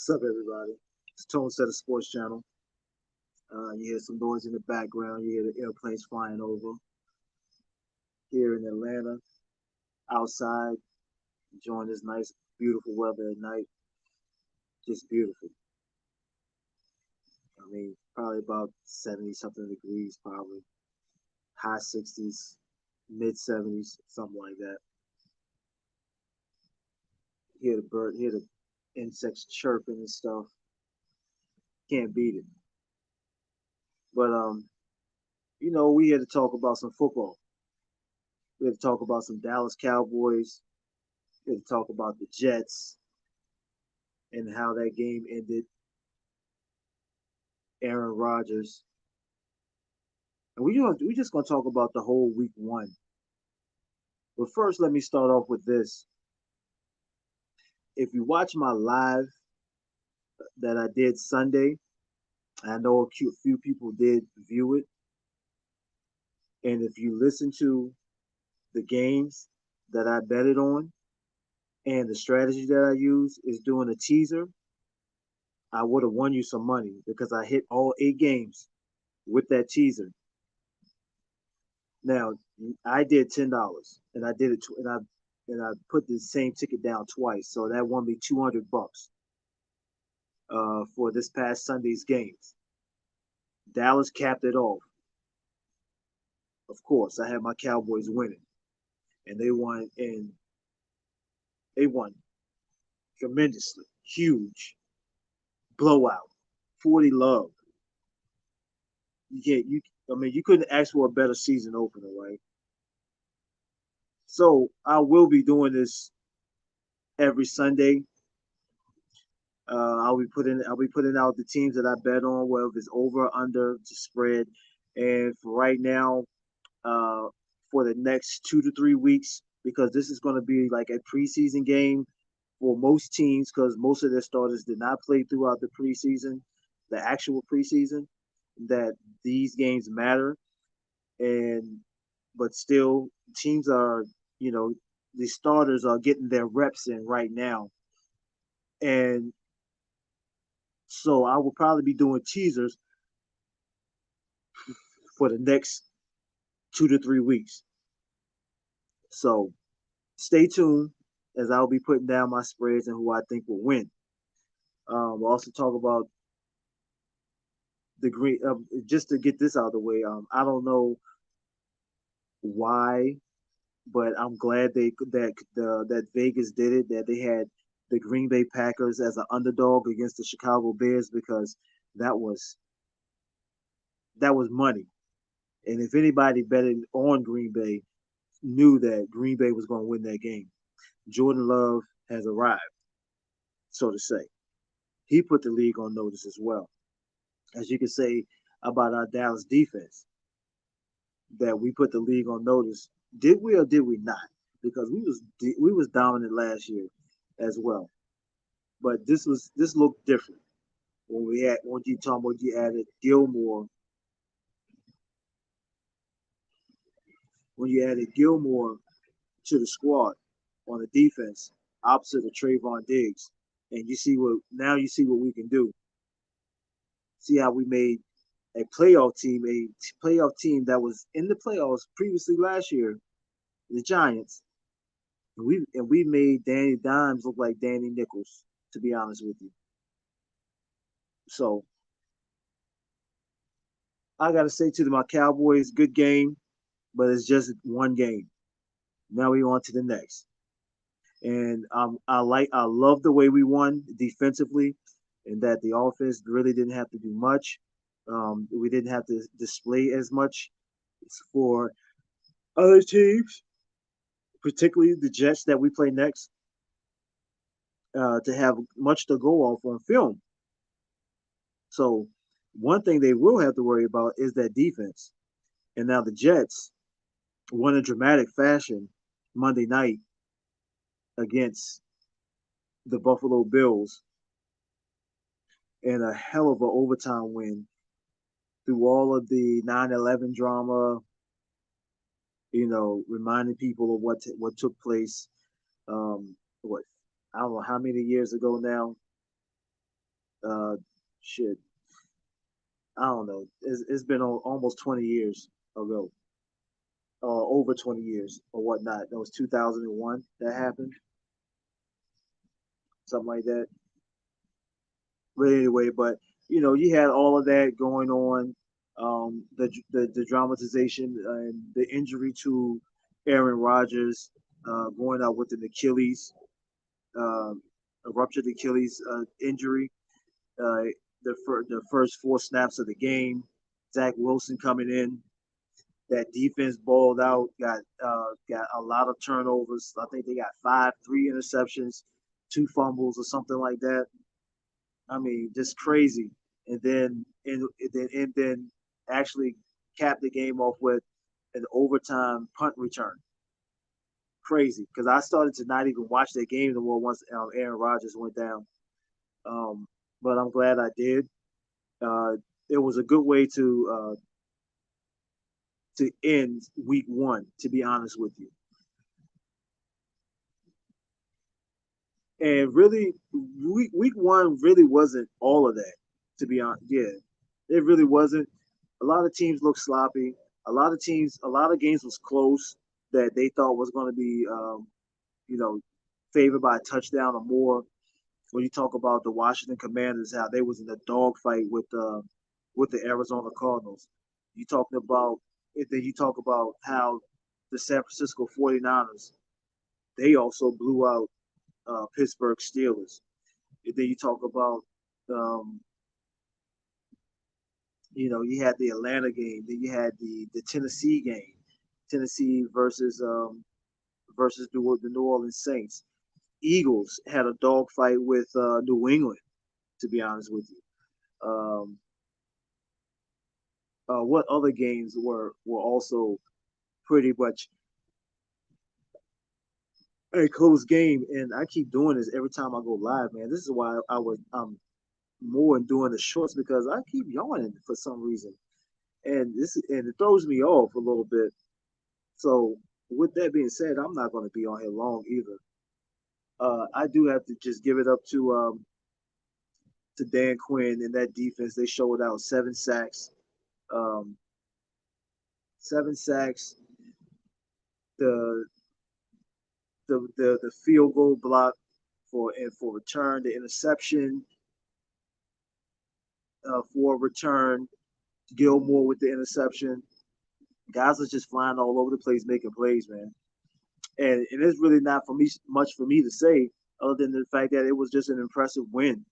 What's up, everybody? It's Tone Set of Sports Channel. You hear some noise in the background. You hear the airplanes flying over here in Atlanta, outside, enjoying this nice, beautiful weather at night. Just beautiful. I mean, probably about 70 something degrees, probably high 60s, mid 70s, something like that. Hear the insects chirping and stuff. Can't beat it. But we here to talk about some football. We here to talk about some Dallas Cowboys. We here to talk about the Jets and how that game ended. Aaron Rodgers, and we just gonna talk about the whole week one. But first, let me start off with this. If you watch my live that I did Sunday, I know few people did view it, and if you listen to the games that I betted on and the strategy that I use is doing a teaser, I would have won you some money because I hit all 8 games with that teaser. Now I did $10, and I did it, and I put the same ticket down twice, so that won me $200 for this past Sunday's games. Dallas capped it off. Of course, I had my Cowboys winning, and they won tremendously, huge blowout, 40 love. You can't you. I mean, you couldn't ask for a better season opener, right? So I will be doing this every Sunday. I'll be putting out the teams that I bet on, whether it's over or under to spread. And for right now, uh, for the next 2 to 3 weeks, because this is going to be like a preseason game for most teams, because most of their starters did not play throughout the preseason, the actual preseason. That these games matter, and but still, teams are, you know, the starters are getting their reps in right now, and so I will probably be doing teasers for the next 2 to 3 weeks. So stay tuned as I'll be putting down my spreads and who I think will win. We'll also talk about the green. Just to get this out of the way, I don't know why, but I'm glad that Vegas did it. That they had the Green Bay Packers as an underdog against the Chicago Bears because that was that was money. And if anybody betting on Green Bay knew that Green Bay was going to win that game, Jordan Love has arrived, so to say. He put the league on notice as well. As you can say about our Dallas defense, that we put the league on notice. Did we or did we not? Because we was dominant last year as well. But this looked different when you talking about you added Gilmore when you added Gilmore to the squad on the defense opposite of Trayvon Diggs, and you see what we can do. See how we made a playoff team that was in the playoffs previously last year, the Giants, and we made Danny Dimes look like Danny Nichols. To be honest with you, so I got to say to my Cowboys, good game, but it's just one game. Now we on to the next, and I love the way we won defensively, and that the offense really didn't have to do much. We didn't have to display as much for other teams, particularly the Jets that we play next, to have much to go off on film. So one thing they will have to worry about is that defense. And now the Jets won in dramatic fashion Monday night against the Buffalo Bills in a hell of an overtime win through all of the 9/11 drama, reminding people of what took place. What I don't know how many years ago now, Uh, shit, I don't know. It's been almost 20 years ago, over 20 years or whatnot. That was 2001 that happened, something like that. But anyway, but you had all of that going on, the dramatization and the injury to Aaron Rodgers, going out with an Achilles, uh, a ruptured Achilles injury. Uh, the first four snaps of the game, Zach Wilson coming in. That defense balled out, got a lot of turnovers. I think they got three interceptions, two fumbles or something like that. I mean, just crazy. And then actually cap the game off with an overtime punt return. Crazy, because I started to not even watch that game anymore once Aaron Rodgers went down. Um, but I'm glad I did. Uh, it was a good way to end week one. To be honest with you, and really, week one really wasn't all of that. To be honest, yeah, it really wasn't. A lot of teams looked sloppy. A lot of games was close that they thought was going to be, you know, favored by a touchdown or more. When you talk about the Washington Commanders, how they was in a dogfight with the Arizona Cardinals. You talking about then you talk about how the San Francisco 49ers, they also blew out Pittsburgh Steelers. And then you talk about um, you had the Atlanta game, then you had the Tennessee game, Tennessee versus the New Orleans Saints. Eagles had a dogfight with New England. To be honest with you, what other games were also pretty much a close game? And I keep doing this every time I go live, man. This is why I'm more in doing the shorts because I keep yawning for some reason, and it throws me off a little bit. So with that being said, I'm not going to be on here long either. I do have to just give it up to Dan Quinn and that defense. They showed out 7 sacks, um, 7 sacks. The the field goal block for return, the interception for return. Gilmore with the interception. Guys are just flying all over the place making plays, man. And it's really not for me much for me to say other than the fact that it was just an impressive win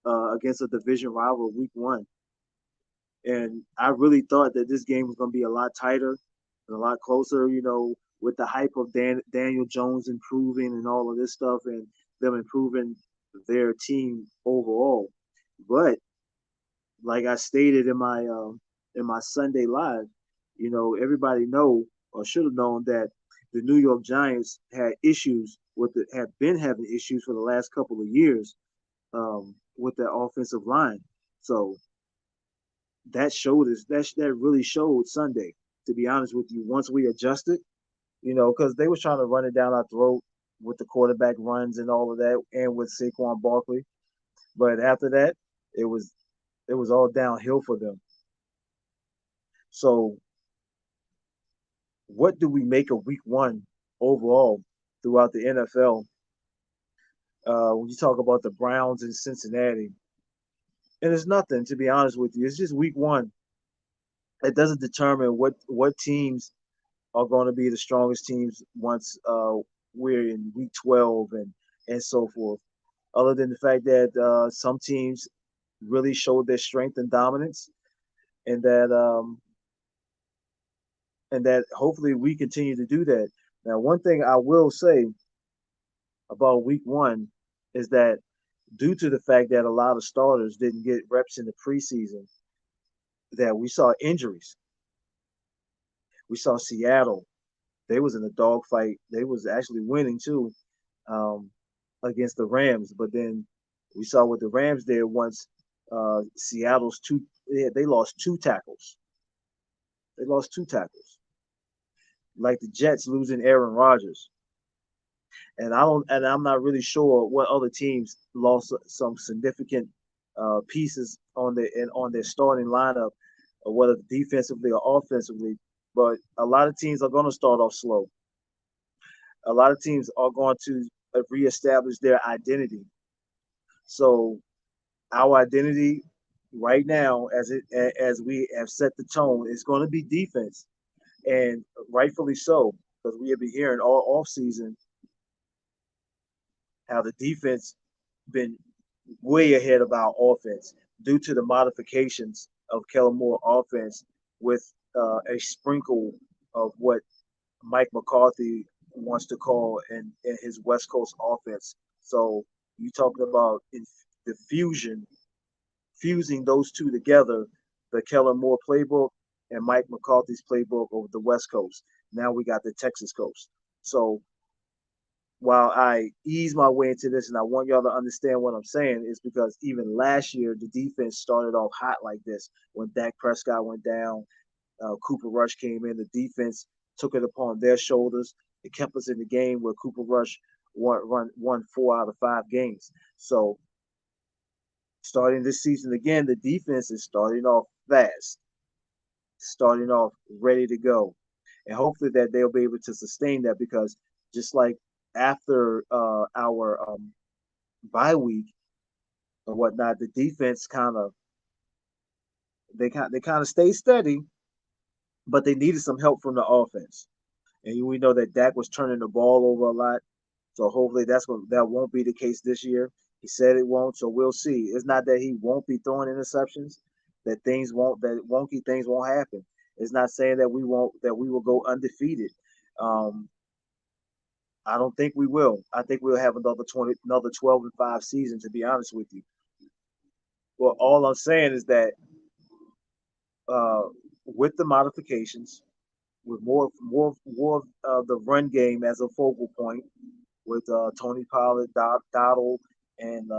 against a division rival week one. And I really thought that this game was going to be a lot tighter and a lot closer, with the hype of Daniel Jones improving and all of this stuff and them improving their team overall. But like I stated in my Sunday live, everybody know or should have known that the New York Giants have been having issues for the last couple of years with their offensive line. So that showed us that really showed Sunday. To be honest with you, once we adjusted, because they was trying to run it down our throat with the quarterback runs and all of that, and with Saquon Barkley. But after that, it was it was all downhill for them. So, what do we make of Week One overall throughout the NFL? When you talk about the Browns in Cincinnati, and it's nothing to be honest with you. It's just Week One. It doesn't determine what teams are going to be the strongest teams once we're in Week 12 and so forth. Other than the fact that some teams really showed their strength and dominance, and that hopefully we continue to do that. Now, one thing I will say about Week One is that due to the fact that a lot of starters didn't get reps in the preseason, that we saw injuries. We saw Seattle. They was in a dogfight. They was actually winning too um, against the Rams. But then we saw what the Rams did once Seattle's two they lost two tackles. They lost two tackles, like the Jets losing Aaron Rodgers. And I'm not really sure what other teams lost some significant pieces on their starting lineup, whether defensively or offensively. But a lot of teams are going to start off slow. A lot of teams are going to reestablish their identity. So our identity right now, as we have set the tone, is going to be defense, and rightfully so, because we have been hearing all off season how the defense been way ahead of our offense due to the modifications of Kellen Moore offense with a sprinkle of what Mike McCarthy wants to call in his West Coast offense. So you talking about the fusion, fusing those two together, the Kellen Moore playbook and Mike McCarthy's playbook over the West Coast. Now we got the Texas coast. So while I ease my way into this and I want y'all to understand what I'm saying, is because even last year the defense started off hot like this. When Dak Prescott went down, Cooper Rush came in. The defense took it upon their shoulders. It kept us in the game where Cooper Rush won 4 out of 5 games. So starting this season again, the defense is starting off fast, starting off ready to go, and hopefully that they'll be able to sustain that because just like after our bye week or whatnot, the defense kind of stayed steady, but they needed some help from the offense. And we know that Dak was turning the ball over a lot, so hopefully that won't be the case this year. He said it won't, so we'll see. It's not that he won't be throwing interceptions, that wonky things won't happen. It's not saying that we will go undefeated. Um, I don't think we will. I think we'll have another 12-5 season. To be honest with you, well, all I'm saying is that uh, with the modifications, with more of the run game as a focal point, with Tony Pollard, Donald, and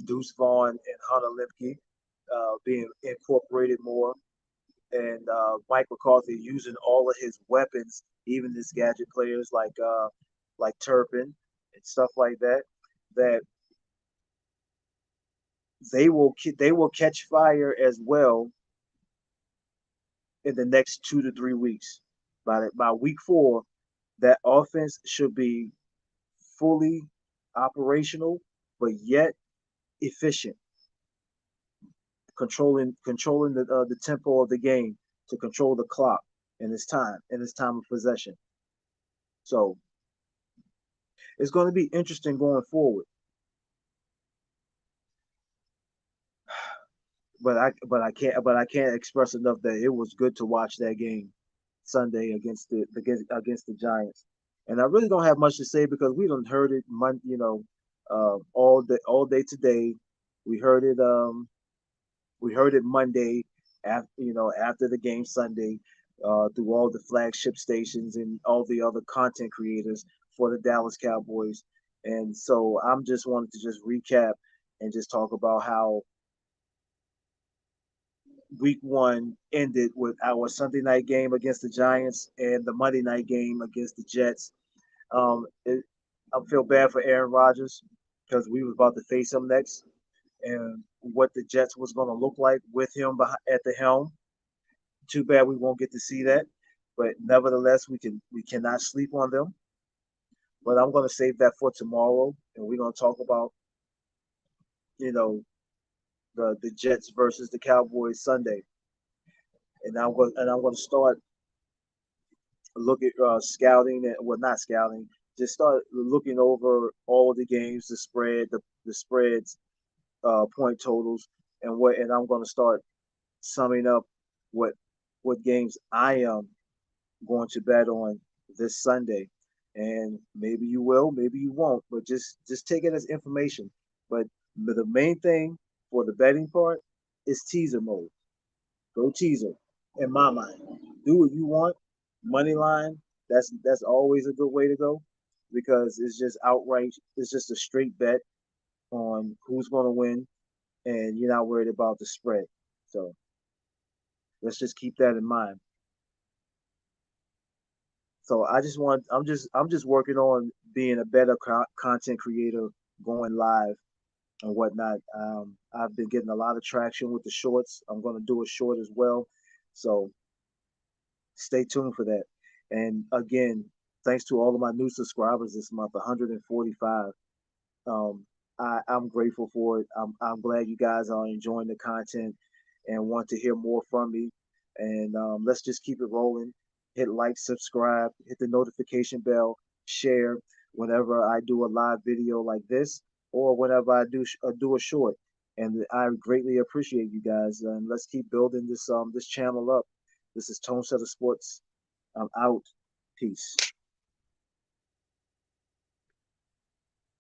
Deuce Vaughn and Hunter Limke being incorporated more, and Mike McCarthy using all of his weapons, even his gadget players like Turpin and stuff like that, that they will catch fire as well in the next 2 to 3 weeks. By week 4, that offense should be fully operational, but yet efficient, controlling the tempo of the game to control the clock and its time of possession. So it's going to be interesting going forward. But I can't express enough that it was good to watch that game Sunday against the Giants. And I really don't have much to say because we don't heard it all day today. We heard it Monday after the game Sunday through all the flagship stations and all the other content creators for the Dallas Cowboys. And so I'm just wanted to just recap and just talk about how week 1 ended with our Sunday night game against the Giants and the Monday night game against the Jets. I feel bad for Aaron Rodgers because we was about to face him next, and what the Jets was going to look like with him at the helm. Too bad we won't get to see that, but nevertheless, we cannot sleep on them. But I'm going to save that for tomorrow, and we're going to talk about you know the Jets versus the Cowboys Sunday, and I'm going to start look at scouting and well not scouting, just start looking over all of the games, the spreads, point totals, and I'm going to start summing up what games I am going to bet on this Sunday. And maybe you will, maybe you won't, but just take it as information. But the main thing for the betting part is teaser mode. Go teaser. In my mind, do what you want. Money line. That's always a good way to go because it's just outright. It's just a straight bet on who's going to win, and you're not worried about the spread. So let's just keep that in mind. So I'm just working on being a better content creator, going live and whatnot. I've been getting a lot of traction with the shorts. I'm going to do a short as well. So stay tuned for that. And again, thanks to all of my new subscribers this month, 145. Um, I'm grateful for it. I'm glad you guys are enjoying the content and want to hear more from me. And let's just keep it rolling. Hit like, subscribe, hit the notification bell, share whenever I do a live video like this or whenever I do a short. And I greatly appreciate you guys. And let's keep building this channel up. This is Tone Setter Sports. I'm out. Peace.